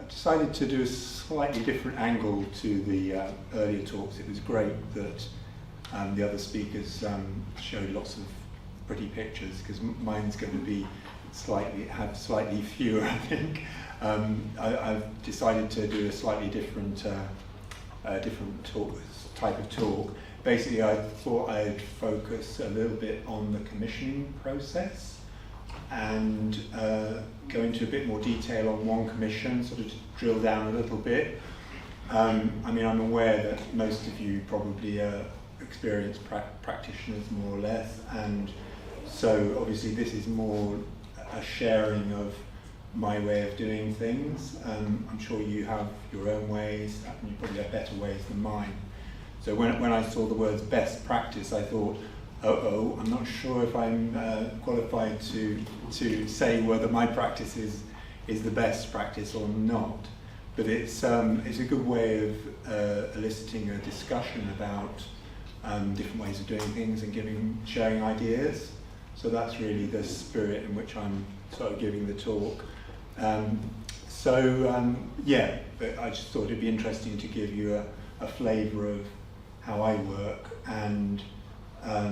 I decided to do a slightly different angle to the earlier talks. It was great that the other speakers showed lots of pretty pictures, because mine's going to be have slightly fewer, I think. I've decided to do a slightly different type of talk. Basically, I thought I'd focus a little bit on the commissioning process and go into a bit more detail on one commission, sort of to drill down a little bit. I mean, I'm aware that most of you probably are experienced practitioners, more or less, and so obviously this is more a sharing of my way of doing things. I'm sure you have your own ways, and you probably have better ways than mine. So when I saw the words best practice, I thought, I'm not sure if I'm qualified to say whether my practice is the best practice or not. But it's a good way of eliciting a discussion about different ways of doing things and sharing ideas. So that's really the spirit in which I'm sort of giving the talk. Yeah, but I just thought it'd be interesting to give you a flavour of how I work, and a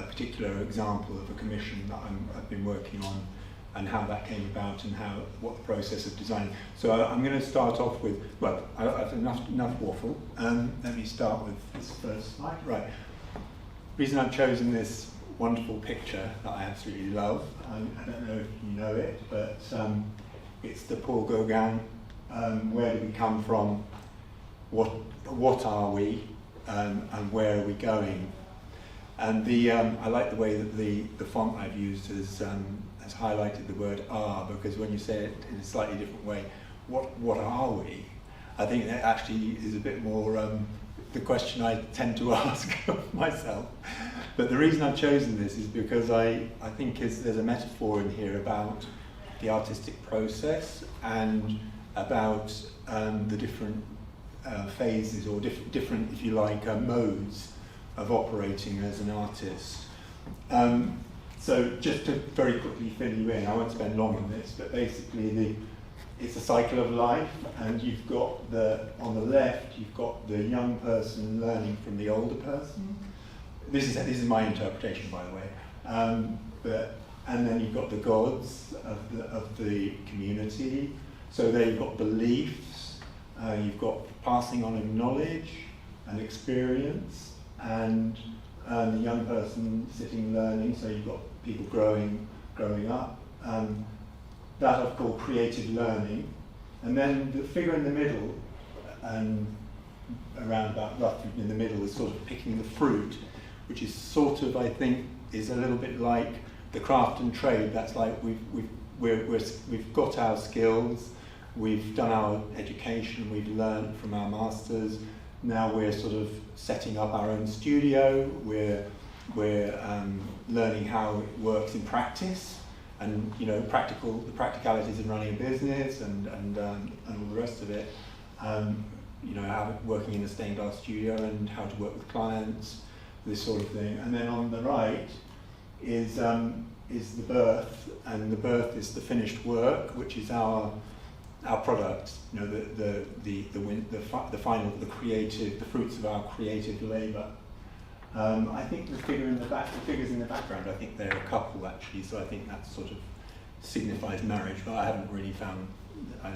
particular example of a commission that I've been working on, and how that came about, and what the process of designing. So I'm going to start off with, well, I've enough waffle. Let me start with this first slide. Right. The reason I've chosen this wonderful picture that I absolutely love, I don't know if you know it, but it's the Paul Gauguin, Where Do We Come From, What Are We, and Where Are We Going? And I like the way that the font I've used has highlighted the word "are," because when you say it in a slightly different way, what are we? I think that actually is a bit more the question I tend to ask of myself. But the reason I've chosen this is because I think there's a metaphor in here about the artistic process, and about the different phases, or different, if you like, modes of operating as an artist. So just to very quickly fill you in, I won't spend long on this, but basically it's a cycle of life, and you've got on the left, you've got the young person learning from the older person. This is my interpretation, by the way. And then you've got the gods of the community. So there you've got beliefs, you've got passing on of knowledge and experience, and the young person sitting learning. So you've got people growing up. That I've called creative learning. And then the figure in the middle, and around about roughly in the middle, is sort of picking the fruit, which is sort of, I think, is a little bit like the craft and trade. That's like we've got our skills, we've done our education, we've learned from our masters. Now we're sort of setting up our own studio. We're learning how it works in practice, and the practicalities of running a business, and all the rest of it. Working in a stained glass studio, and how to work with clients, this sort of thing. And then on the right is the birth, and the birth is the finished work, which is our product. The final, the fruits of our creative labour. I think the figures in the background, I think they're a couple actually, so I think that sort of signifies marriage, but I haven't really found, I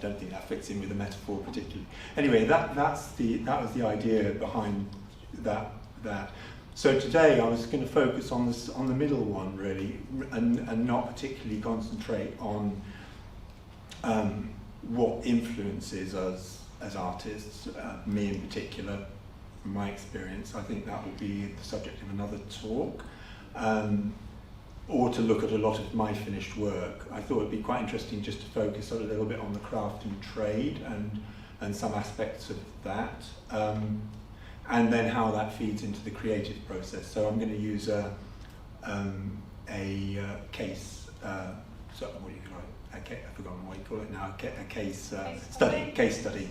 don't think that fits in with the metaphor particularly. Anyway, that was the idea behind that. So today I was going to focus on the middle one really, and not particularly concentrate on what influences us as artists, me in particular. From my experience, I think that will be the subject of another talk, or to look at a lot of my finished work. I thought it'd be quite interesting just to focus a little bit on the craft and trade, and some aspects of that, and then how that feeds into the creative process. So I'm going to use a case. What do you call it? I've forgotten what you call it now. A case study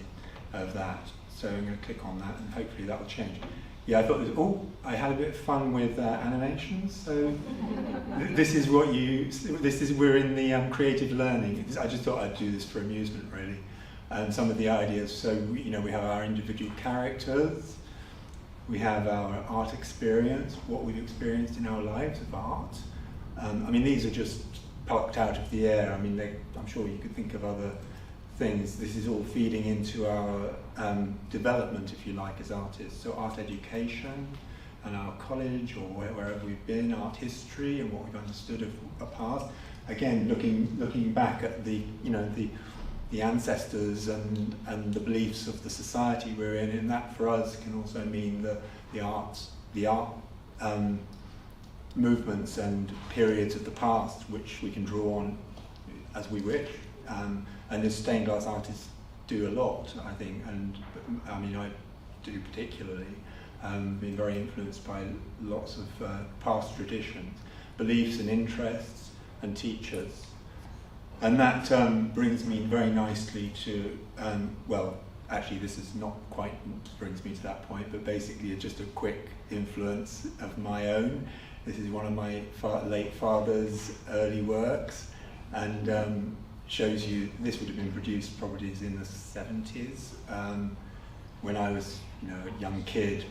of that. So I'm going to click on that, and hopefully that will change. yeah, I thought this, I had a bit of fun with animations. So this is we're in the creative learning. I just thought I'd do this for amusement, really. And some of the ideas. So we have our individual characters. We have our art experience, what we've experienced in our lives of art. I mean, these are just plucked out of the air. I mean, I'm sure you could think of other things. This is all feeding into our development, if you like, as artists. So art education and our college or wherever we've been, art history and what we've understood of a past. Again, looking back at the ancestors and the beliefs of the society we're in, and that for us can also mean the art movements and periods of the past which we can draw on as we wish. And as stained glass artists do a lot, I think, and I mean I do particularly, been very influenced by lots of past traditions, beliefs and interests and teachers. And that brings me very nicely to, well, actually this is not quite brings me to that point, but basically just a quick influence of my own. This is one of my late father's early works, and shows you, this would have been produced probably in the 70s, when I was a young kid,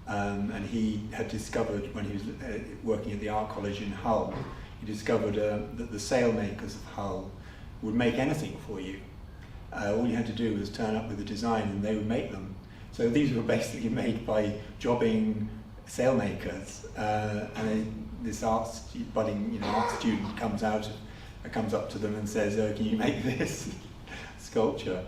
and he had discovered when he was working at the art college in Hull, he discovered that the sailmakers of Hull would make anything for you. All you had to do was turn up with a design and they would make them. So these were basically made by jobbing sailmakers, and this budding art student comes up to them and says, can you make this sculpture?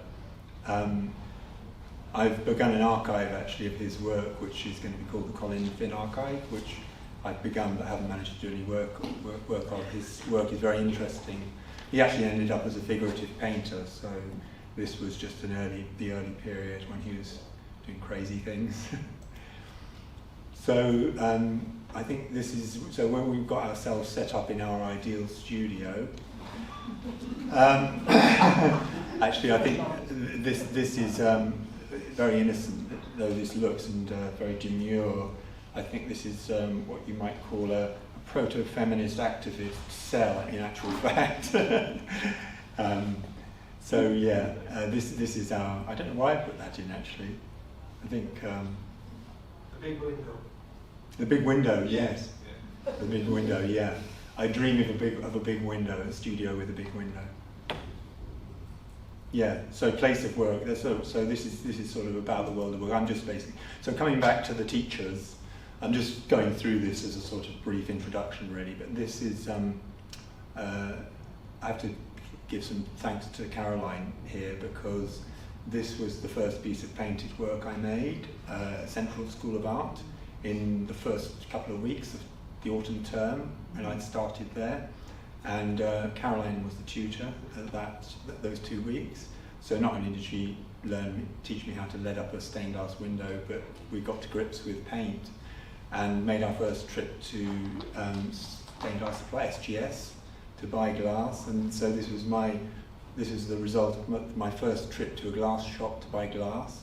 I've begun an archive actually of his work, which is going to be called the Colin Finn Archive, which I've begun but haven't managed to do any work on. His work is very interesting. He actually ended up as a figurative painter, so this was just the early period when he was doing crazy things. So I think this is, so when we've got ourselves set up in our ideal studio, actually I think this is very innocent, though this looks, and very demure. I think this is what you might call a proto-feminist activist cell, in actual fact. So yeah, this is our, I don't know why I put that in actually. I think... the big window. The big window, yes. Yeah. The big window, yeah. I dream of a big window, a studio with a big window. Yeah, so place of work. So this is sort of about the world of work. I'm just basically, so coming back to the teachers, I'm just going through this as a sort of brief introduction really, but this is, I have to give some thanks to Caroline here, because this was the first piece of painted work I made at Central School of Art in the first couple of weeks of the autumn term, and I'd started there. And Caroline was the tutor at those 2 weeks. So not only did she teach me how to lead up a stained glass window, but we got to grips with paint and made our first trip to stained glass supply, SGS, to buy glass. And so this was the result of my first trip to a glass shop to buy glass,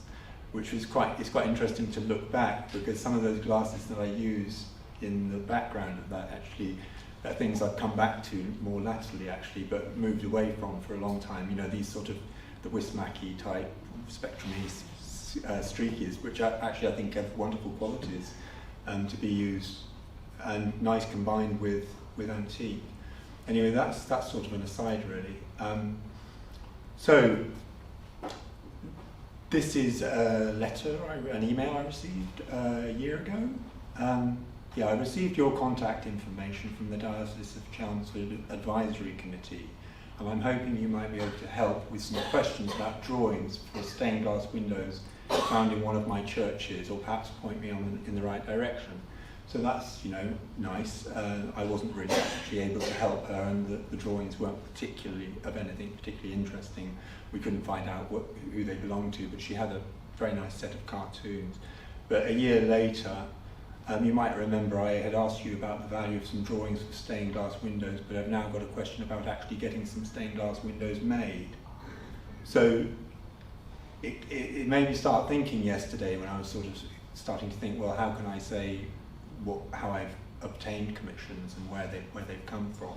which was it's quite interesting to look back, because some of those glasses that I use in the background of that actually are things I've come back to more latterly actually, but moved away from for a long time. These sort of the Wismaki type spectrum-y streakies, which actually I think have wonderful qualities to be used, and nice combined with antique. Anyway, that's sort of an aside really. So this is a letter, an email I received a year ago. Yeah, I received your contact information from the Diocese of Chelmsford Advisory Committee, and I'm hoping you might be able to help with some questions about drawings for stained glass windows found in one of my churches, or perhaps point me in the right direction. So that's, nice. I wasn't really actually able to help her, and the drawings weren't particularly of anything particularly interesting. We couldn't find out who they belonged to, but she had a very nice set of cartoons. But a year later, you might remember I had asked you about the value of some drawings for stained glass windows, but I've now got a question about actually getting some stained glass windows made. So it made me start thinking yesterday, when I was sort of starting to think, well, how can I say how I've obtained commissions and where they've come from.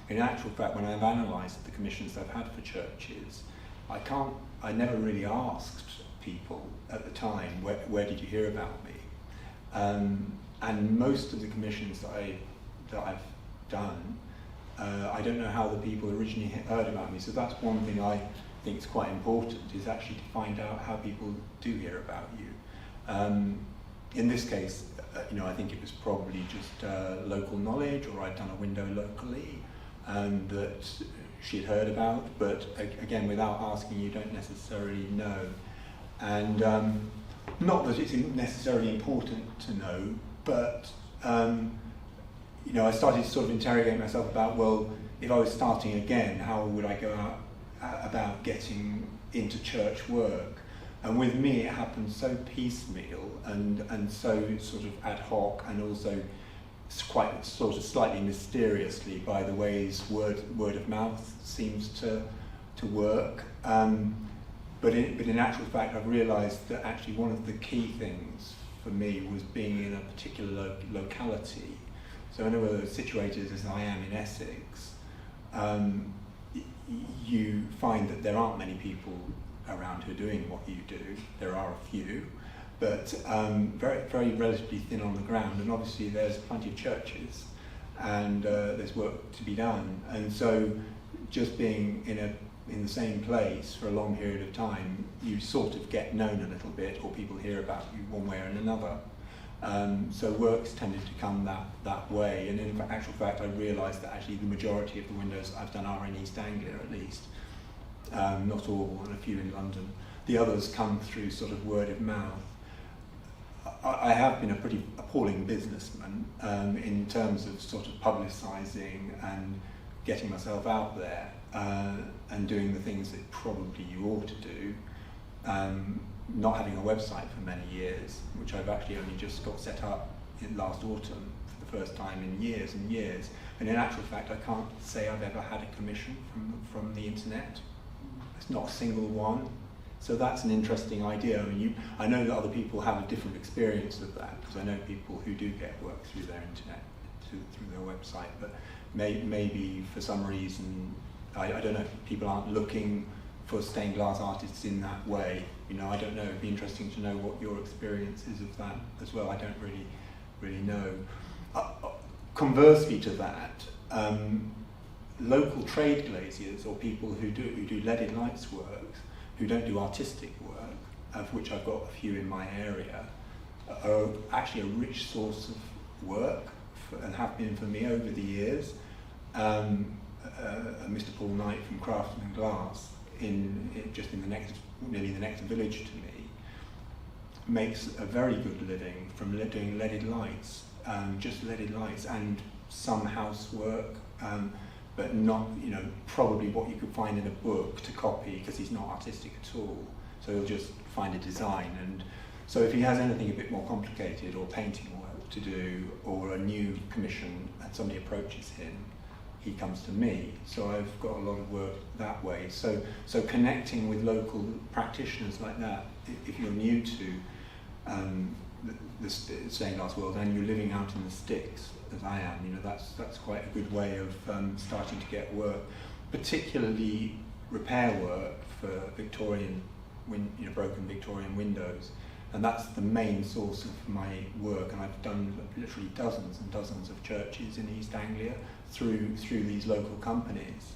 In actual fact, when I've analysed the commissions I've had for churches, I never really asked people at the time, where did you hear about me? And most of the commissions that I've done, I don't know how the people originally heard about me. So that's one thing I think is quite important, is actually to find out how people do hear about you. In this case, I think it was probably just local knowledge, or I'd done a window locally that she'd heard about, but again, without asking, you don't necessarily know. And not that it's necessarily important to know, but I started to sort of interrogate myself about, well, if I was starting again, how would I go about getting into church work? And with me, it happened so piecemeal and so sort of ad hoc, and also quite sort of slightly mysteriously by the ways word of mouth seems to work. But in actual fact, I've realised that actually one of the key things for me was being in a particular locality. So in other words, situated as I am in Essex, you find that there aren't many people around who are doing what you do. There are a few, but very, very relatively thin on the ground. And obviously there's plenty of churches, and there's work to be done. And so just being in the same place for a long period of time, you sort of get known a little bit, or people hear about you one way or another. So work's tended to come that way, and in actual fact I realised that actually the majority of the windows I've done are in East Anglia at least, not all, and a few in London. The others come through sort of word of mouth. I have been a pretty appalling businessman in terms of sort of publicising and getting myself out there and doing the things that probably you ought to do. Not having a website for many years, which I've actually only just got set up in last autumn for the first time in years and years. And in actual fact, I can't say I've ever had a commission from the internet. It's not a single one. So that's an interesting idea. I know that other people have a different experience of that, because I know people who do get work through their internet, through their website, but maybe for some reason, I don't know, people aren't looking for stained glass artists in that way. I don't know. It'd be interesting to know what your experience is of that as well. I don't really know. Conversely to that, local trade glaziers, or people who do leaded lights work, who don't do artistic work, of which I've got a few in my area, are actually a rich source of work and have been for me over the years. Mr. Paul Knight from Craftsman Glass, just in nearly the next village to me, makes a very good living from doing leaded lights, just leaded lights, and some housework, but not, probably what you could find in a book to copy, because he's not artistic at all. So he'll just find a design, and so if he has anything a bit more complicated, or painting work to do, or a new commission, and somebody approaches him, he comes to me. So I've got a lot of work that way. So connecting with local practitioners like that, if you're new to the stained glass world and you're living out in the sticks, as I am, that's quite a good way of starting to get work, particularly repair work for Victorian, broken Victorian windows. And that's the main source of my work, and I've done literally dozens and dozens of churches in East Anglia through these local companies.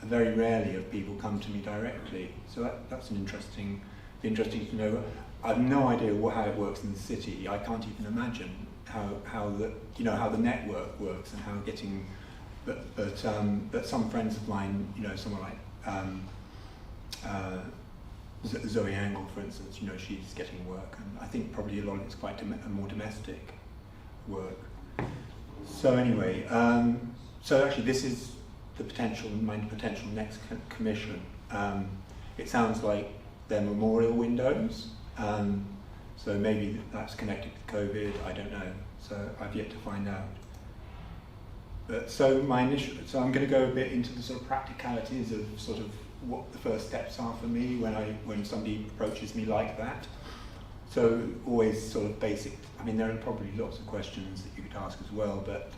Very rarely have people come to me directly, so that's interesting to know. I've no idea how it works in the city. I can't even imagine how the network works and how getting. But some friends of mine, someone like Zoe Angle, for instance, she's getting work, and I think probably a lot of it's quite more domestic work. So anyway, so actually this is my potential next commission. It sounds like they're memorial windows, so maybe that's connected to COVID, I don't know, so I've yet to find out. But so I'm going to go a bit into the sort of practicalities of what the first steps are for me when somebody approaches me like that. So always sort of basic, I mean, there are probably lots of questions that you could ask as well, but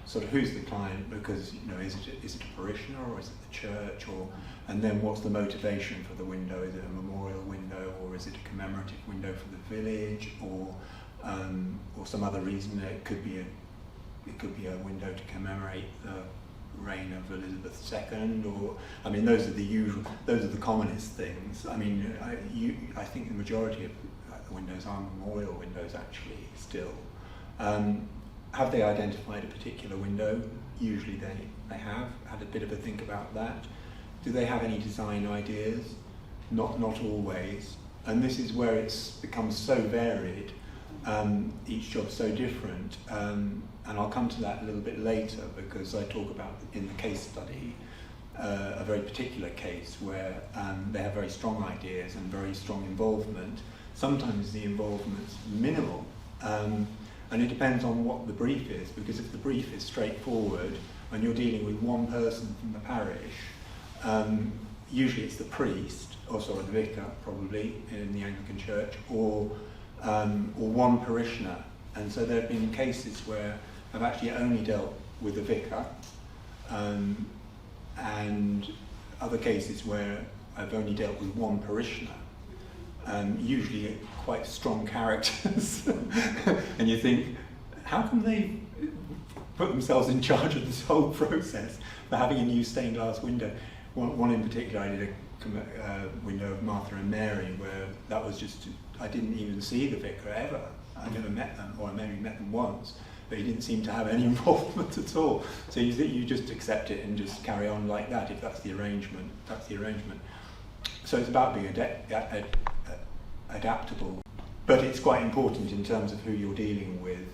sort of who's the client, because, you know, is it a parishioner, or is it the church, or, and then what's the motivation for the window? Is it a memorial window, or is it a commemorative window for the village, or some other reason? It could be a window to commemorate the reign of Elizabeth II, or, I mean, those are the commonest things. I mean, I think the majority of the windows are memorial windows, actually, still. Have they identified a particular window? Usually they have had a bit of a think about that. Do they have any design ideas? Not always. And this is where it's become so varied, each job's so different. And I'll come to that a little bit later, because I talk about, in the case study, a very particular case where they have very strong ideas and very strong involvement. Sometimes the involvement's minimal, and it depends on what the brief is, because if the brief is straightforward and you're dealing with one person from the parish, usually it's the priest, or sorry, the vicar probably in the Anglican Church, or one parishioner. And so there have been cases where I've actually only dealt with the vicar, and other cases where I've only dealt with one parishioner, usually quite strong characters. And you think, how can they put themselves in charge of this whole process for having a new stained glass window? One in particular, I did a window of Martha and Mary, where that was just, I didn't even see the vicar ever. I never met them, or I maybe met them once, but he didn't seem to have any involvement at all. So you just accept it and just carry on like that. If that's the arrangement, that's the arrangement. So it's about being adaptable, but it's quite important in terms of who you're dealing with,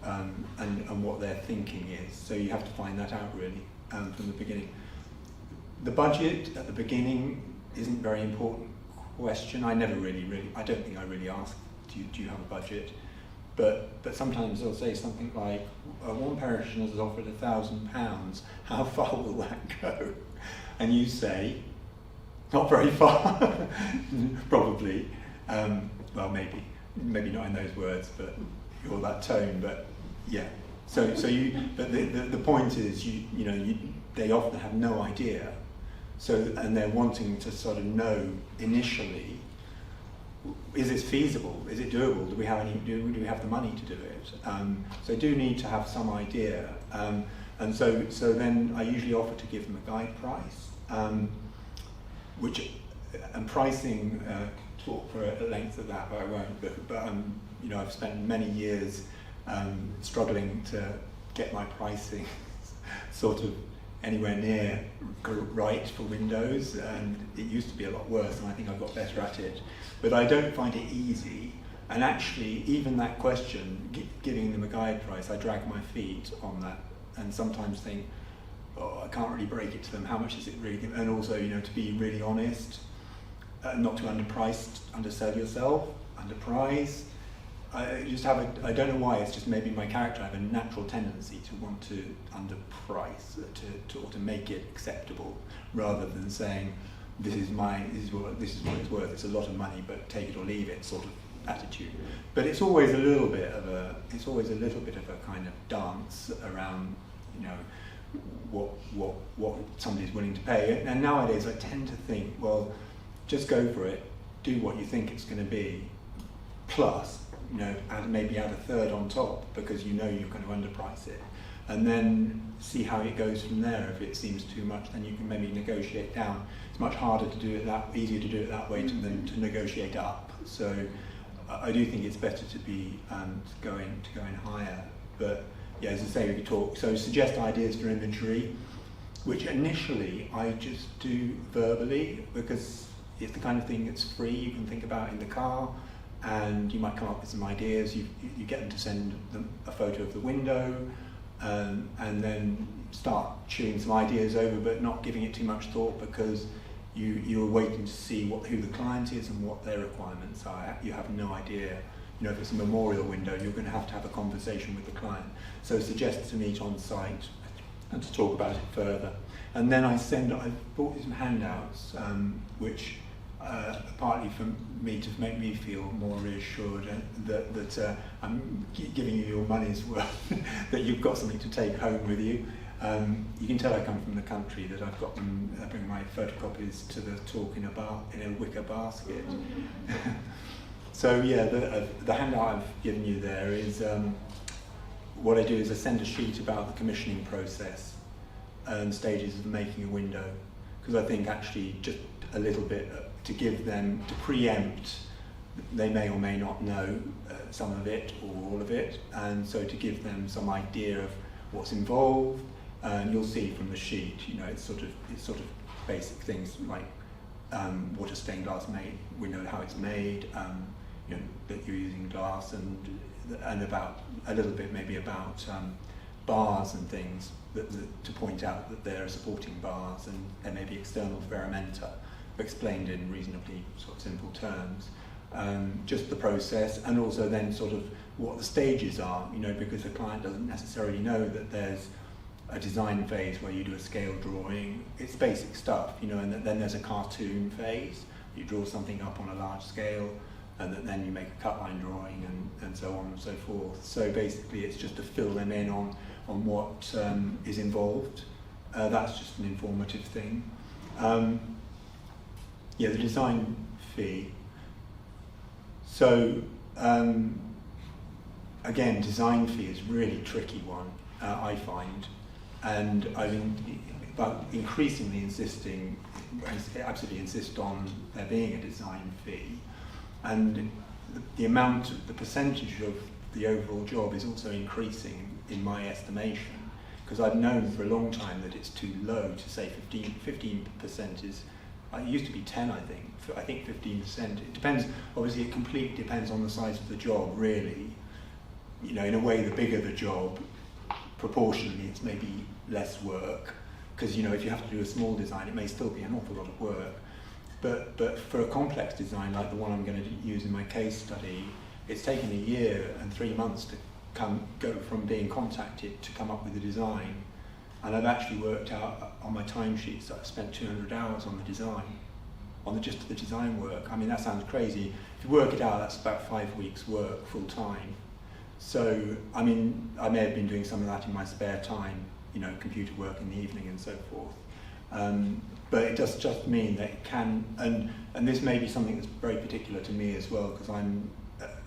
and what their thinking is. So you have to find that out really from the beginning. The budget at the beginning isn't a very important question. I never really, I don't think I really asked, do you have a budget? But sometimes they'll say something like, one parishioner has offered £1,000, how far will that go? And you say, not very far, probably. Well, maybe not in those words, but or that tone. But yeah. So but the point is, they often have no idea. So, and they're wanting to sort of know initially, is this feasible? Is it doable? Do we have the money to do it? So do need to have some idea. And so then I usually offer to give them a guide price, and pricing, talk for a length of that, but I won't. But I've spent many years struggling to get my pricing sort of anywhere near right for windows, and it used to be a lot worse, and I think I got better at it. But I don't find it easy, and actually even that question, giving them a guide price, I drag my feet on that, and sometimes think, oh, I can't really break it to them, how much is it really? And also, to be really honest, not to undersell yourself, underprice. I don't know why, it's just maybe my character. I have a natural tendency to want to underprice, to make it acceptable, rather than saying, this is what it's worth, it's a lot of money, but take it or leave it sort of attitude. But it's always a little bit of a kind of dance around, what somebody's willing to pay. And nowadays I tend to think, well, just go for it, do what you think it's going to be, plus, maybe add a third on top, because you're going to underprice it, and then see how it goes from there. If it seems too much, then you can maybe negotiate down. It's much harder to do it easier to do it that way than to negotiate up. So I do think it's better to be to go in higher. But yeah, as I say, we could talk. So suggest ideas for imagery, which initially I just do verbally, because it's the kind of thing that's free. You can think about in the car, and you might come up with some ideas. You get them to send them a photo of the window, and then start chewing some ideas over, but not giving it too much thought, because you're waiting to see who the client is and what their requirements are. You have no idea. If it's a memorial window, you're going to have a conversation with the client. So suggest to meet on site and to talk about it further. And then I've brought you some handouts, which partly for me to make me feel more reassured that I'm giving you your money's worth, that you've got something to take home with you. You can tell I come from the country, that I've got them, I bring my photocopies to the talk in a wicker basket. So yeah, the handout I've given you there is, what I do is I send a sheet about the commissioning process and stages of making a window, because I think actually just a little bit to give them, to preempt, they may or may not know some of it or all of it, and so to give them some idea of what's involved. And you'll see from the sheet, you know, it's sort of basic things like what a stained glass window, how it's made, you know, that you're using glass, and about a little bit maybe about bars and things to point out that there are supporting bars, and there may be external ferramenta explained in reasonably sort of simple terms. Just the process, and also then sort of what the stages are, you know, because the client doesn't necessarily know that there's a design phase where you do a scale drawing. It's basic stuff, you know, and then there's a cartoon phase. You draw something up on a large scale, and then you make a cut line drawing, and so on and so forth. So basically it's just to fill them in on what is involved. That's just an informative thing. Yeah, the design fee. So again, design fee is a really tricky one, I find, and I've increasingly absolutely insist on there being a design fee, and the percentage of the overall job is also increasing in my estimation, because I've known for a long time that it's too low to say 15% is, it used to be 10, I think. I think 15%. It depends, obviously it completely depends on the size of the job, really. You know, in a way, the bigger the job, proportionally it's maybe less work, because, you know, if you have to do a small design, it may still be an awful lot of work. But for a complex design like the one I'm going to use in my case study, it's taken a year and 3 months to go from being contacted to come up with a design. And I've actually worked out on my timesheets that I've spent 200 hours on the design, just the design work. I mean, that sounds crazy. If you work it out, that's about 5 weeks' work full time. So, I mean, I may have been doing some of that in my spare time, you know, computer work in the evening and so forth. But it does just mean that it can, and this may be something that's very particular to me as well, because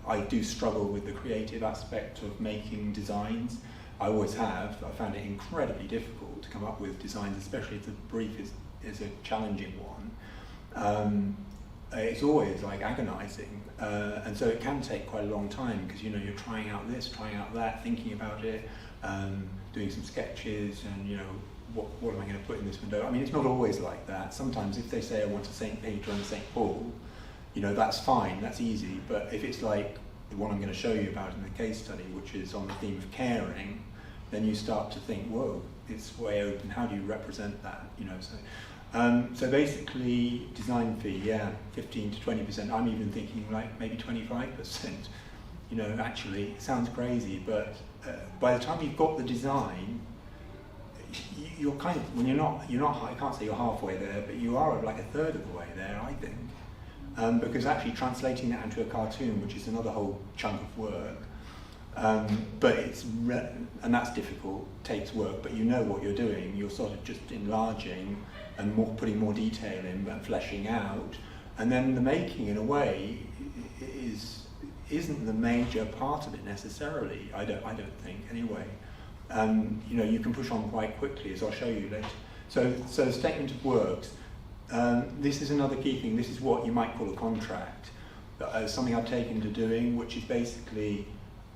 I do struggle with the creative aspect of making designs. I always have. I found it incredibly difficult to come up with designs, especially if the brief is a challenging one. It's always like agonizing, and so it can take quite a long time, because, you know, you're trying out this, trying out that, thinking about it, doing some sketches, and, you know, what am I going to put in this window? I mean, it's not always like that. Sometimes if they say I want a St. Peter and a St. Paul, you know, that's fine, that's easy. But if it's like the one I'm going to show you about in the case study, which is on the theme of caring, then you start to think, whoa, it's way open. How do you represent that? You know, so basically, design fee, yeah, 15 to 20%. I'm even thinking like maybe 25%. You know, actually, it sounds crazy, but by the time you've got the design, you're kind of, when you're not, I can't say you're halfway there, but you are like a third of the way there, I think. Because actually translating that into a cartoon, which is another whole chunk of work, but and that's difficult, takes work, but you know what you're doing. You're sort of just enlarging and putting more detail in, but fleshing out, and then the making, in a way, isn't the major part of it necessarily. I don't think, anyway. You know, you can push on quite quickly, as I'll show you later. So the statement of works. This is another key thing. This is what you might call a contract. Something I've taken to doing, which is basically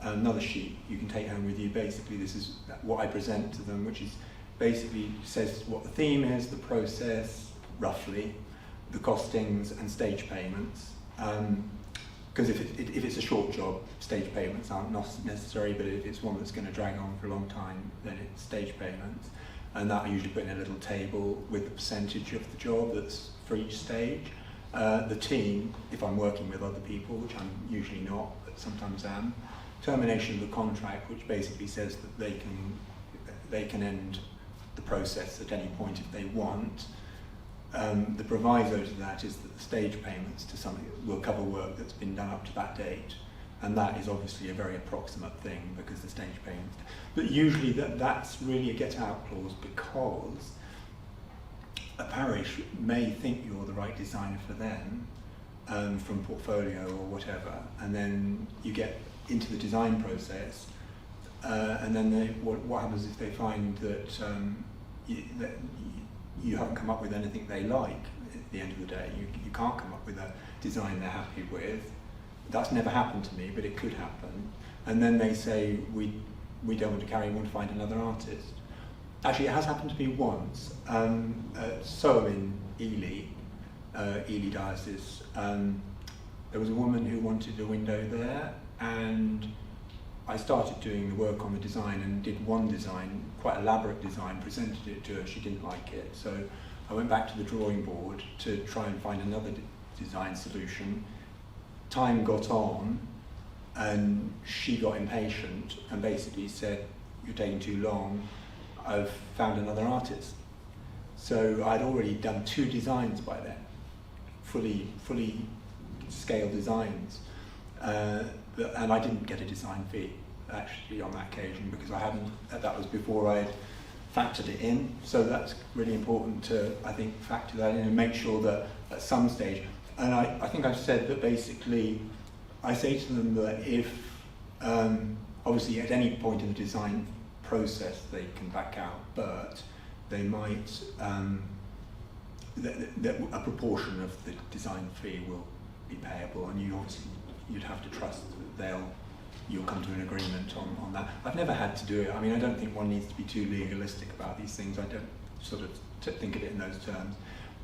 another sheet you can take home with you. Basically, this is what I present to them, which is basically says what the theme is, the process, roughly, the costings, and stage payments. Because if it's a short job, stage payments aren't necessary, but if it's one that's going to drag on for a long time, then it's stage payments. And that I usually put in a little table with the percentage of the job that's for each stage. The team, if I'm working with other people, which I'm usually not, but sometimes am. Termination of the contract, which basically says that they can end the process at any point if they want. the proviso to that is that the stage payments to something will cover work that's been done up to that date, and that is obviously a very approximate thing because the stage payments. But usually that's really a get-out clause, because a parish may think you're the right designer for them from portfolio or whatever, and then you get into the design process, and then what happens if they find that you haven't come up with anything they like at the end of the day. You can't come up with a design they're happy with. That's never happened to me, but it could happen. And then they say, we don't want to carry, we want to find another artist. Actually, it has happened to me once. So in Ely Diocese, there was a woman who wanted a window there, and I started doing the work on the design and did one design, quite elaborate design, presented it to her. She didn't like it, so I went back to the drawing board to try and find another design solution. Time got on, and she got impatient and basically said, "You're taking too long, I've found another artist." So I'd already done 2 designs by then, fully scale designs. And I didn't get a design fee actually on that occasion, because that was before I'd factored it in. So that's really important to, I think, factor that in and make sure that at some stage, and I think I've said that basically, I say to them that if, obviously at any point in the design process they can back out, but they might, that a proportion of the design fee will be payable, and you'd have to trust that you'll come to an agreement on that. I've never had to do it. I mean, I don't think one needs to be too legalistic about these things. I don't sort of think of it in those terms,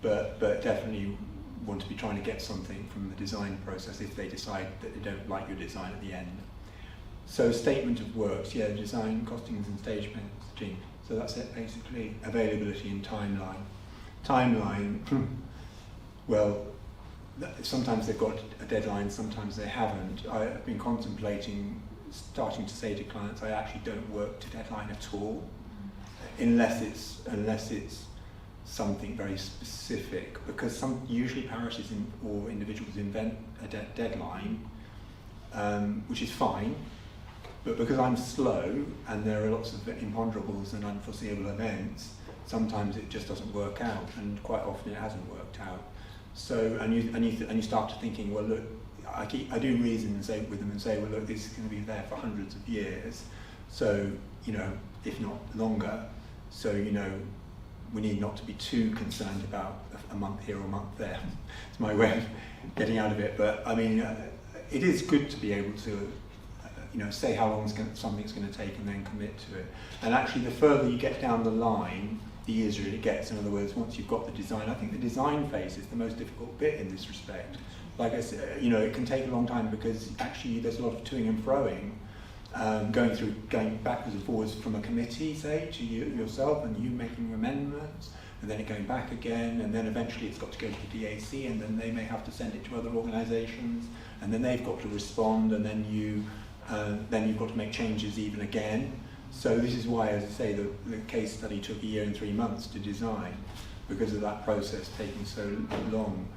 but definitely want to be trying to get something from the design process if they decide that they don't like your design at the end. So statement of works, yeah, design, costings and stage packaging. So that's it basically. Availability and timeline. Timeline, well, sometimes they've got a deadline, sometimes they haven't. I've been contemplating starting to say to clients, I actually don't work to deadline at all, unless it's something very specific, because usually parishes or individuals invent a deadline, which is fine, but because I'm slow and there are lots of imponderables and unforeseeable events, sometimes it just doesn't work out, and quite often it hasn't worked out. So, and you start to thinking, well, look, I do reason and say with them and say, well, look, this is going to be there for hundreds of years, so, you know, if not longer, so, you know, we need not to be too concerned about a month here or a month there. It's my way of getting out of it, but I mean, it is good to be able to, you know, say how long something's going to take and then commit to it. And actually, the further you get down the line, the easier it gets. In other words, once you've got the design, I think the design phase is the most difficult bit in this respect. Like I said, you know, it can take a long time because actually there's a lot of toing and froing, going backwards and forwards from a committee, say, to yourself, and you making amendments, and then it going back again, and then eventually it's got to go to the DAC, and then they may have to send it to other organisations, and then they've got to respond, and then you've got to make changes even again. So this is why, as I say, the case study took 1 year and 3 months to design, because of that process taking so long.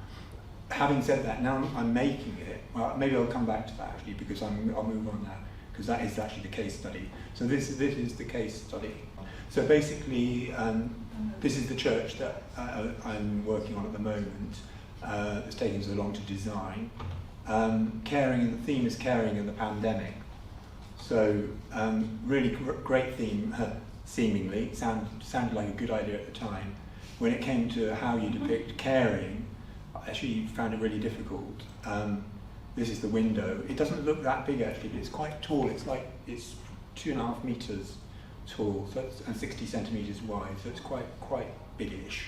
Having said that, now I'm making it. Well, maybe I'll come back to that actually, because I'll move on now, because that is actually the case study. So this is the case study. So basically, this is the church that I'm working on at the moment. It's taken so long to design. Caring, and the theme is caring in the pandemic. So really great theme, seemingly. Sounded like a good idea at the time. When it came to how you depict caring, I actually found it really difficult. This is the window. It doesn't look that big actually, but it's quite tall. It's 2.5 meters tall, so and 60 centimeters wide. So it's quite biggish.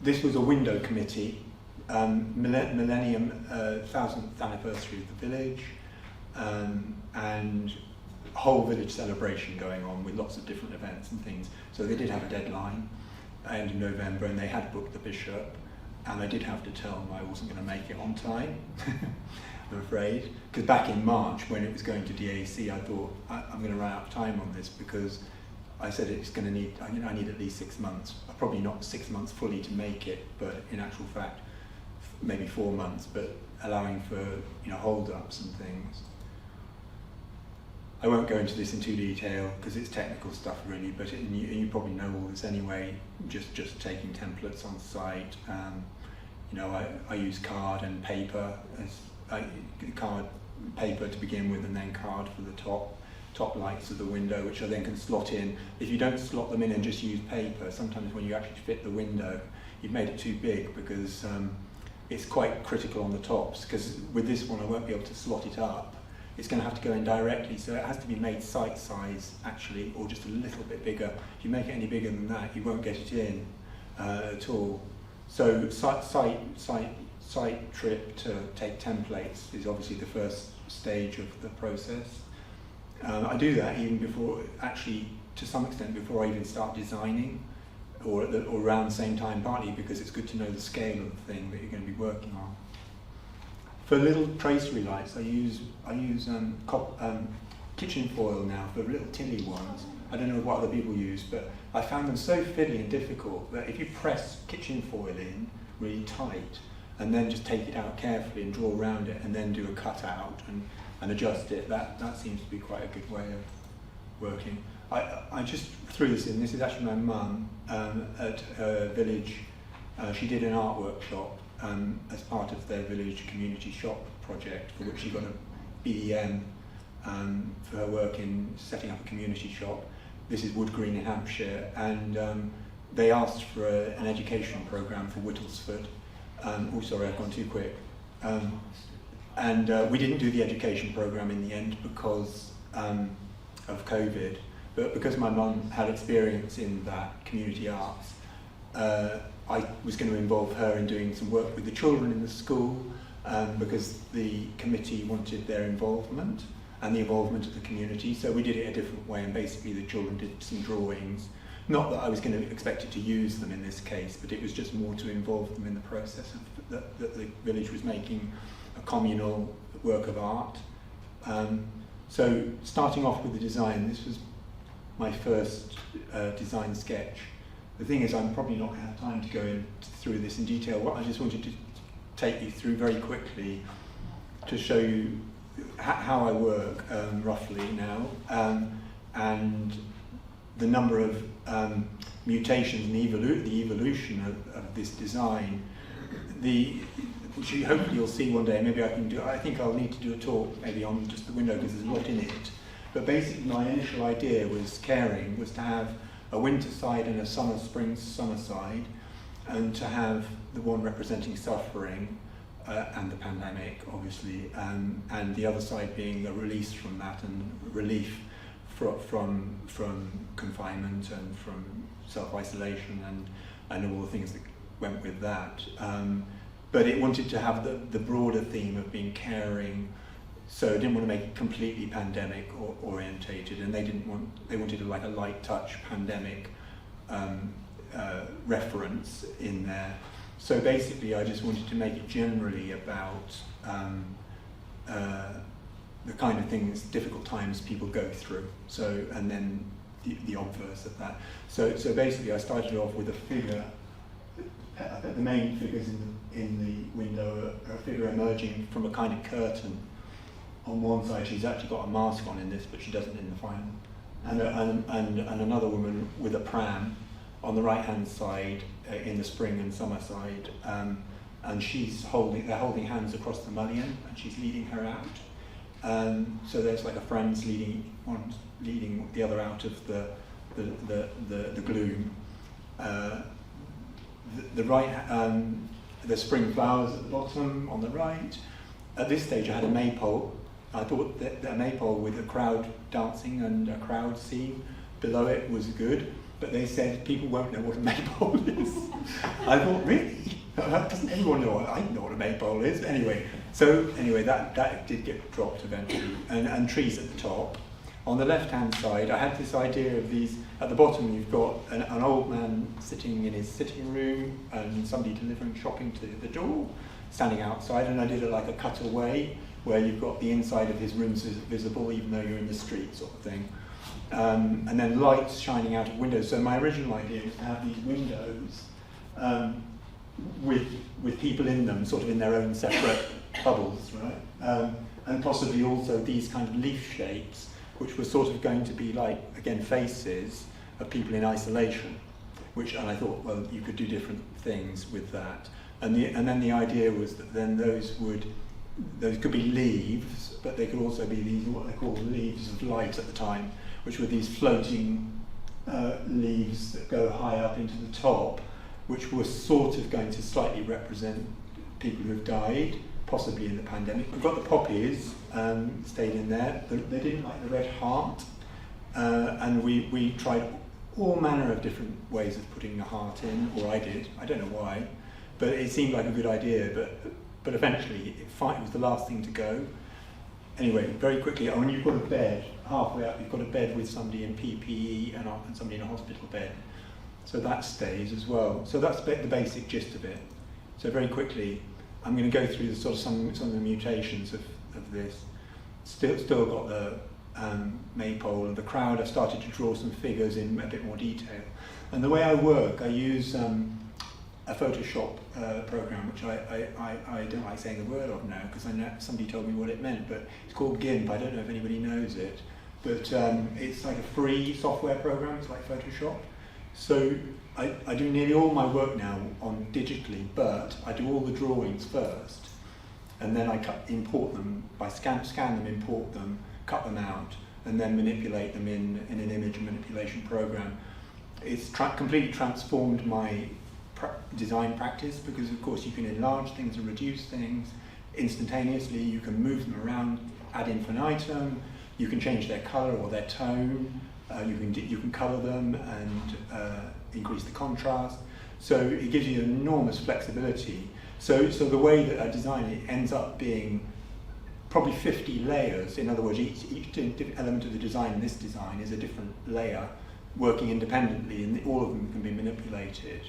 This was a window committee, millennium 1000th anniversary of the village. And a whole village celebration going on with lots of different events and things. So they did have a deadline, end of November, and they had booked the bishop, and I did have to tell them I wasn't going to make it on time, I'm afraid. Because back in March, when it was going to DAC, I thought, I'm going to run out of time on this, because I said it's going to need, I need at least 6 months. Probably not 6 months fully to make it, but in actual fact, maybe 4 months, but allowing for hold-ups and things. I won't go into this in too detail because it's technical stuff really, but you probably know all this anyway. Just taking templates on site. I use card and paper as card paper to begin with, and then card for the top lights of the window, which I then can slot in. If you don't slot them in and just use paper, sometimes when you actually fit the window, you've made it too big because it's quite critical on the tops. Because with this one, I won't be able to slot it up. It's going to have to go in directly, so it has to be made site size actually, or just a little bit bigger. If you make it any bigger than that, you won't get it in at all. So site trip to take templates is obviously the first stage of the process. I do that even before, actually to some extent before I even start designing, or around the same time, partly because it's good to know the scale of the thing that you're going to be working on. For little tracery lights, I use kitchen foil now for little tilly ones. I don't know what other people use, but I found them so fiddly and difficult that if you press kitchen foil in really tight and then just take it out carefully and draw around it and then do a cutout and adjust it, that seems to be quite a good way of working. I just threw this in. This is actually my mum at her village. She did an art workshop as part of their village community shop project, for which she got a BEM for her work in setting up a community shop. This is Wood Green in Hampshire, and they asked for an education programme for Whittlesford. Oh, sorry, I've gone too quick. We didn't do the education programme in the end because of COVID, but because my mum had experience in that community arts, I was going to involve her in doing some work with the children in the school because the committee wanted their involvement and the involvement of the community, so we did it a different way, and basically the children did some drawings. Not that I was going to expect it to use them in this case, but it was just more to involve them in the process of that the village was making a communal work of art. So starting off with the design, this was my first design sketch. The thing is, I'm probably not going to have time to go through this in detail. What I just wanted to take you through very quickly to show you how I work roughly now, and the number of mutations and the evolution of this design. Which hopefully you'll see one day. Maybe I can do. I think I'll need to do a talk maybe on just the window because there's a lot in it. But basically, my initial idea was to have a winter side and a spring summer side, and to have the one representing suffering and the pandemic, obviously, and the other side being a release from that and relief from confinement and from self-isolation and all the things that went with that. But it wanted to have the broader theme of being caring, so it didn't want to make it completely pandemic orientated, and they wanted like a light touch pandemic reference in there. So basically I just wanted to make it generally about the kind of things, difficult times people go through. So, and then the obverse of that. So basically I started off with a figure. The main figures in the window are a figure emerging from a kind of curtain. On one side, she's actually got a mask on in this, but she doesn't in the final. And another woman with a pram on the right-hand side in the spring and summer side, and they're holding hands across the mullion, and she's leading her out. So there's like a friend's one leading the other out of the gloom. The spring flowers at the bottom on the right. At this stage I had a maypole. I thought that a maypole with a crowd dancing and a crowd scene below it was good, but they said people won't know what a maypole is. I thought, really? Doesn't everyone know? I know what a maypole is. Anyway, that did get dropped eventually, and trees at the top. On the left-hand side, I had this idea of these. At the bottom, you've got an old man sitting in his sitting room and somebody delivering shopping to the door, standing outside, and I did it like a cutaway where you've got the inside of his rooms visible even though you're in the street sort of thing. and then lights shining out of windows. So my original idea was to have these windows with people in them, sort of in their own separate bubbles, right? And possibly also these kind of leaf shapes, which were sort of going to be like, again, faces of people in isolation. And I thought, well, you could do different things with that. And then the idea was that then those could be leaves, but they could also be these, what they called leaves of light at the time, which were these floating leaves that go high up into the top, which were sort of going to slightly represent people who have died, possibly in the pandemic. We've got the poppies, stayed in there. They didn't like the red heart, and we tried all manner of different ways of putting a heart in, or I did. I don't know why, but it seemed like a good idea. But eventually, it was the last thing to go. Anyway, very quickly, when you've got a bed halfway up, you've got a bed with somebody in PPE and somebody in a hospital bed. So that stays as well. So that's the basic gist of it. So very quickly, I'm going to go through some of the mutations of this. Still got the maypole and the crowd. I've started to draw some figures in a bit more detail. And the way I work, I use a Photoshop program, which I don't like saying the word of now because I know somebody told me what it meant, but it's called GIMP. I don't know if anybody knows it, but it's like a free software program. It's like Photoshop. So I do nearly all my work now on digitally, but I do all the drawings first, and then I import them, scan them, import them, cut them out, and then manipulate them in an image manipulation program. It's completely transformed my design practice because, of course, you can enlarge things and reduce things instantaneously. You can move them around ad infinitum. You can change their color or their tone. You can color them and increase the contrast. So it gives you enormous flexibility. So the way that I design it ends up being probably 50 layers. In other words, each element of the design in this design is a different layer working independently, and all of them can be manipulated.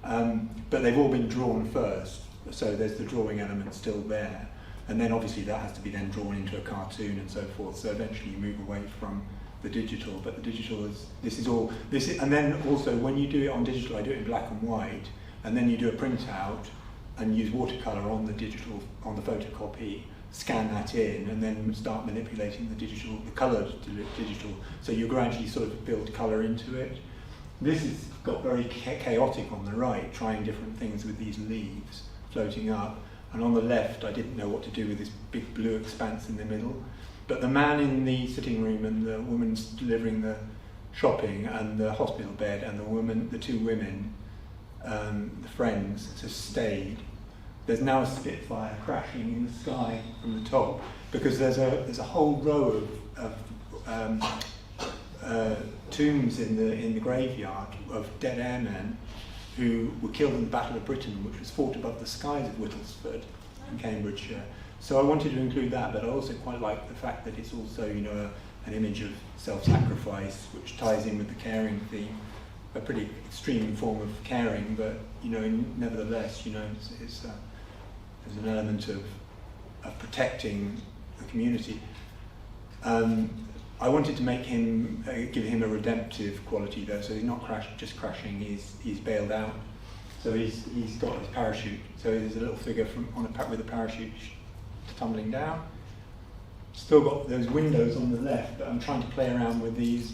But they've all been drawn first, so there's the drawing element still there. And then obviously that has to be then drawn into a cartoon and so forth. So eventually you move away from the digital, but the digital is, and then also when you do it on digital, I do it in black and white, and then you do a printout and use watercolor on the digital, on the photocopy, scan that in, and then start manipulating the colored digital. So you gradually sort of build color into it. This has got very chaotic on the right, trying different things with these leaves floating up. And on the left, I didn't know what to do with this big blue expanse in the middle. But the man in the sitting room and the woman delivering the shopping and the hospital bed and the two women, the friends, just stayed. There's now a Spitfire crashing in the sky from the top because there's a whole row of tombs in the graveyard of dead airmen who were killed in the Battle of Britain, which was fought above the skies of Whittlesford in Cambridgeshire. So I wanted to include that, but I also quite like the fact that it's also, an image of self-sacrifice, which ties in with the caring theme. A pretty extreme form of caring, but nevertheless, there's an element of protecting the community. I wanted to make him, give him a redemptive quality though, so he's not just crashing, he's bailed out. So he's got his parachute. So there's a little figure with a parachute tumbling down. Still got those windows on the left, but I'm trying to play around with these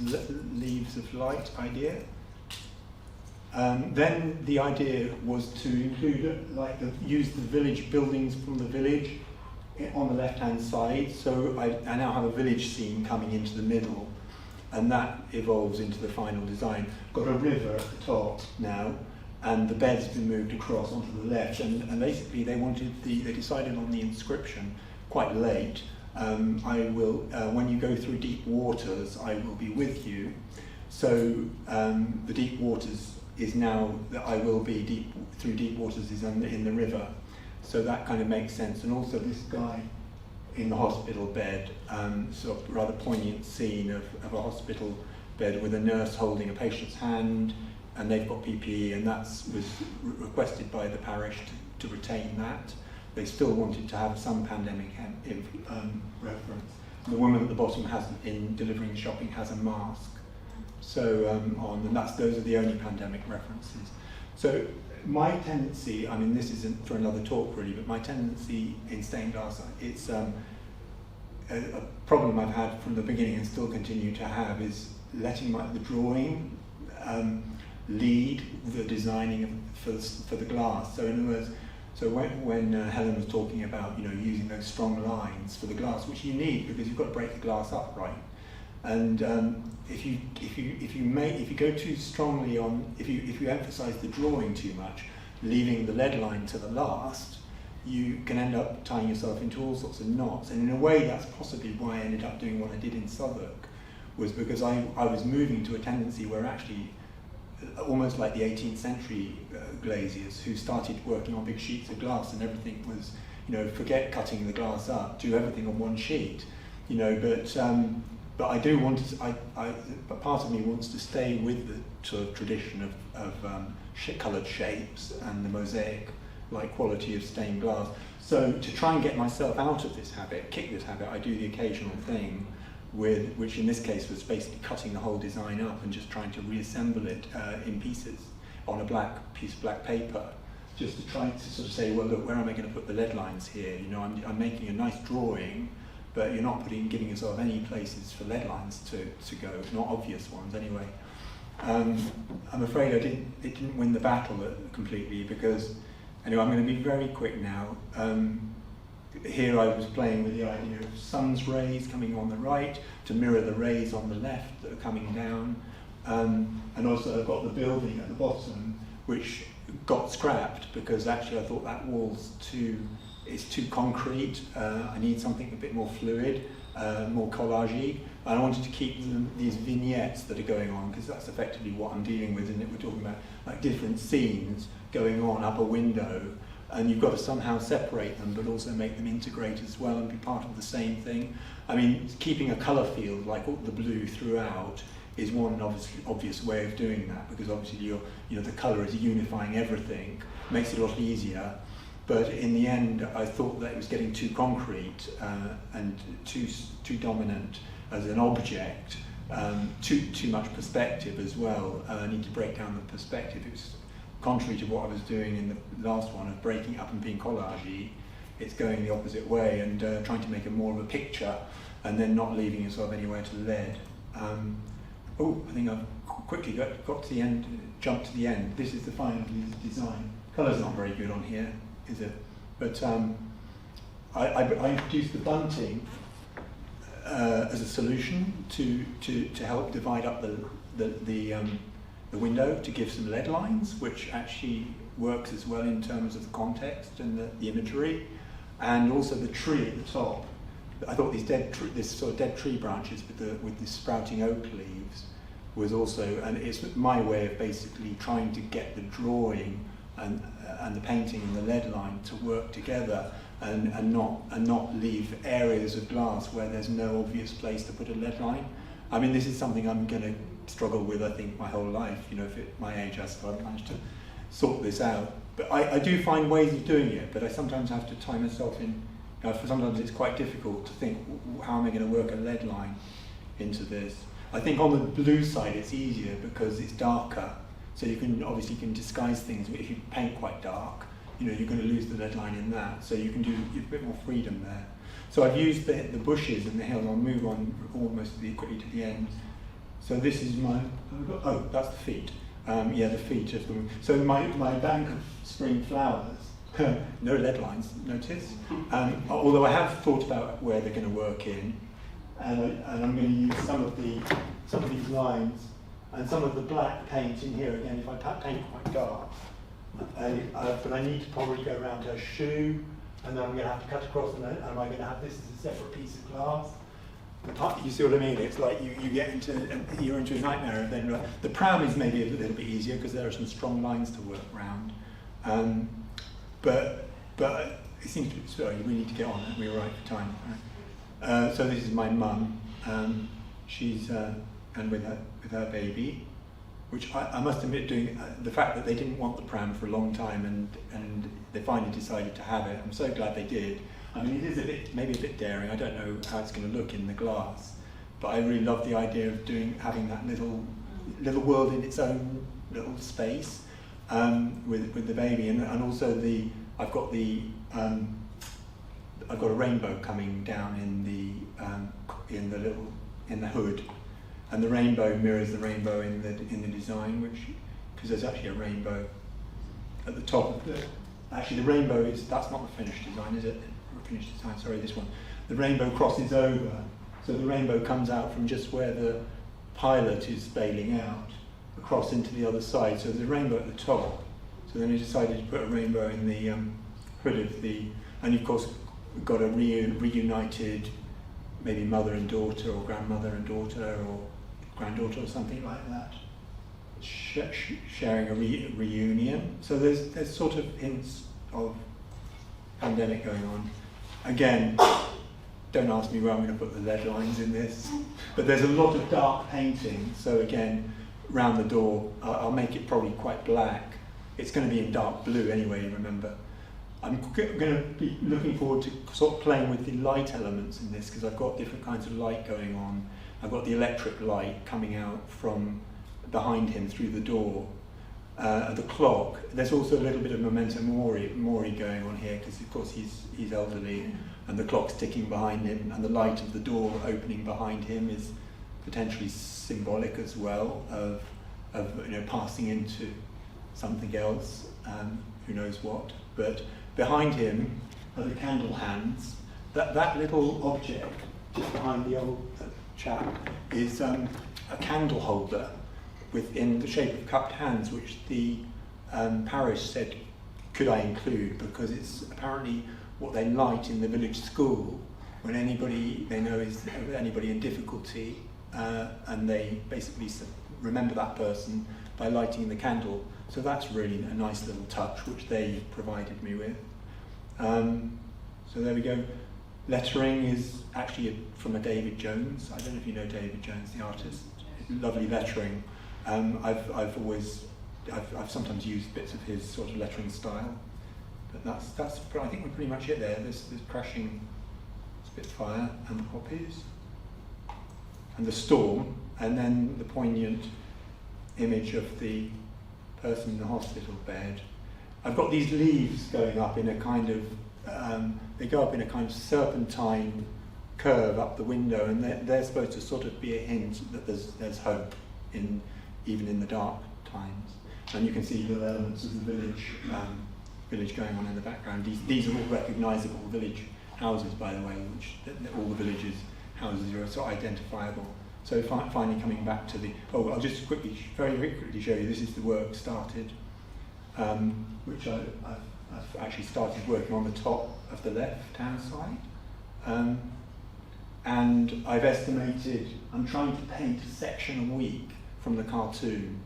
leaves of light idea. Then the idea was to include, use the village buildings from the village on the left-hand side. So I now have a village scene coming into the middle, and that evolves into the final design. Got a river at the top now, and the bed's been moved across onto the left. And basically, they decided on the inscription quite late. I will, when you go through deep waters, I will be with you. So the deep waters is now that I will be through deep waters is in the river. So that kind of makes sense. And also this guy in the hospital bed, sort of rather poignant scene of a hospital bed with a nurse holding a patient's hand, and they've got PPE, and that was requested by the parish to retain that. They still wanted to have some pandemic reference. the woman at the bottom has, in delivering shopping, has a mask. So and those are the only pandemic references. So my tendency, I mean, this isn't for another talk really, but my tendency in stained glass, it's a problem I've had from the beginning and still continue to have, is letting the drawing lead the designing for the glass. So in other words, so when Helen was talking about using those strong lines for the glass, which you need because you've got to break the glass up, right? And if you go too strongly on, if you emphasize the drawing too much, leaving the lead line to the last, you can end up tying yourself into all sorts of knots. And in a way, that's possibly why I ended up doing what I did in Southwark, was because I was moving to a tendency where actually, almost like the 18th century glaziers who started working on big sheets of glass and everything was, forget cutting the glass up, do everything on one sheet, but I do want to, but part of me wants to stay with the sort of tradition of coloured shapes and the mosaic-like quality of stained glass. So to try and get myself out of this habit, kick this habit, I do the occasional thing which in this case was basically cutting the whole design up and just trying to reassemble it in pieces on a piece of black paper, just to try to sort of say, well, look, where am I going to put the lead lines here? I'm making a nice drawing, but you're not giving yourself any places for lead lines to go, not obvious ones anyway. I'm afraid it didn't win the battle completely, because, anyway, I'm going to be very quick now. Here I was playing with the idea of sun's rays coming on the right to mirror the rays on the left that are coming down. And also I've got the building at the bottom, which got scrapped because actually I thought that wall's it's too concrete. I need something a bit more fluid, more collagey. And I wanted to keep these vignettes that are going on, because that's effectively what I'm dealing with, and we're talking about like different scenes going on up a window. And you've got to somehow separate them, but also make them integrate as well and be part of the same thing. I mean, keeping a colour field like the blue throughout is one obvious way of doing that, because obviously the colour is unifying everything, makes it a lot easier. But in the end, I thought that it was getting too concrete and too dominant as an object, too much perspective as well. I need to break down the perspective. It was contrary to what I was doing in the last one of breaking up and being collagey. It's going the opposite way and trying to make more of a picture and then not leaving yourself anywhere to lead. I think I've quickly got to the end, jumped to the end. This is the final design. Colour's not very good on here, is it? But I introduced the bunting as a solution to help divide up the window, to give some lead lines, which actually works as well in terms of the context and the imagery, and also the tree at the top. I thought this sort of dead tree branches with the sprouting oak leaves was also, and it's my way of basically trying to get the drawing and the painting and the lead line to work together, and not leave areas of glass where there's no obvious place to put a lead line. I mean, this is something I'm going to struggle with, I think, my whole life. If at my age I've managed to sort this out. But I do find ways of doing it, but I sometimes have to tie myself in. Sometimes it's quite difficult to think, how am I going to work a lead line into this? I think on the blue side it's easier because it's darker, so you can obviously disguise things. If you paint quite dark, you're going to lose the lead line in that, so you can do a bit more freedom there. So I've used the bushes and the hill. I'll move on almost quickly to the end. So this is that's the feet. The feet of them. So my bank of spring flowers, no lead lines, notice. Although I have thought about where they're going to work in, and I'm going to use some of these lines and some of the black paint in here again. If I paint quite dark, but I need to probably go around her shoe, and then I'm going to have to cut across, and am I going to have this as a separate piece of glass? You see what I mean? It's like you're into a nightmare, and then the pram is maybe a little bit easier because there are some strong lines to work around. But it seems to be, sorry, we need to get on. We were right for time. Right? So this is my mum. She's and with her baby, which I must admit, doing the fact that they didn't want the pram for a long time, and they finally decided to have it. I'm so glad they did. I mean, it is maybe a bit daring. I don't know how it's going to look in the glass, but I really love the idea of having that little world in its own little space with the baby, and also I've got a rainbow coming down in the hood, and the rainbow mirrors the rainbow in the design, because there's actually a rainbow at the top of the. Actually, the rainbow that's not the finished design, is it? Finished design. Sorry, this one. The rainbow crosses over, so the rainbow comes out from just where the pilot is bailing out, across into the other side. So there's a rainbow at the top. So then we decided to put a rainbow in the hood of the, and of course we've got a reunited, maybe mother and daughter, or grandmother and daughter, or granddaughter, or something like that, sharing a reunion. So there's sort of hints of pandemic going on. Again, don't ask me where I'm going to put the lead lines in this, but there's a lot of dark painting. So again, round the door, I'll make it probably quite black. It's going to be in dark blue anyway, remember. I'm going to be looking forward to sort of playing with the light elements in this, because I've got different kinds of light going on. I've got the electric light coming out from behind him through the door. The clock, there's also a little bit of memento mori going on here, because of course he's elderly, and the clock's ticking behind him, and the light of the door opening behind him is potentially symbolic as well of passing into something else, who knows what. But behind him are the candle hands. That little object just behind the old chap is a candle holder within the shape of cupped hands, which the parish said, could I include, because it's apparently what they light in the village school when anybody they know is anybody in difficulty, and they basically remember that person by lighting the candle. So that's really a nice little touch, which they provided me with. So there we go. Lettering is actually from a David Jones. I don't know if you know David Jones, the artist. Lovely lettering. I've sometimes used bits of his sort of lettering style, but that's I think we're pretty much it there. There's crashing Spitfire and the poppies and the storm, and then the poignant image of the person in the hospital bed. I've got these leaves going up in a kind of they go up in a kind of serpentine curve up the window, and they're supposed to sort of be a hint that there's hope even in the dark times. And you can see little elements of the village going on in the background. These are all recognisable village houses, by the way, which all the villages' houses are sort of identifiable. So finally coming back to I'll just very quickly show you, this is the work started, which I've actually started working on the top of the left-hand side. And I've estimated, I'm trying to paint a section a week from the cartoon,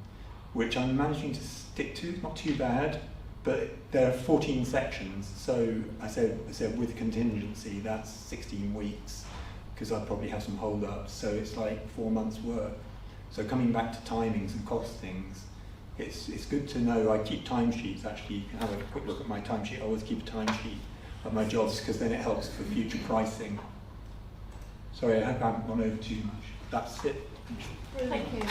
which I'm managing to stick to. It's not too bad, but there are 14 sections, so I said with contingency, that's 16 weeks, because I probably have some hold-ups, so it's like 4 months' work. So coming back to timings and costings, it's good to know. I keep timesheets, actually. You can have a quick look at my timesheet. I always keep a timesheet of my jobs, because then it helps for future pricing. Sorry, I hope I haven't gone over too much. That's it. Thank you.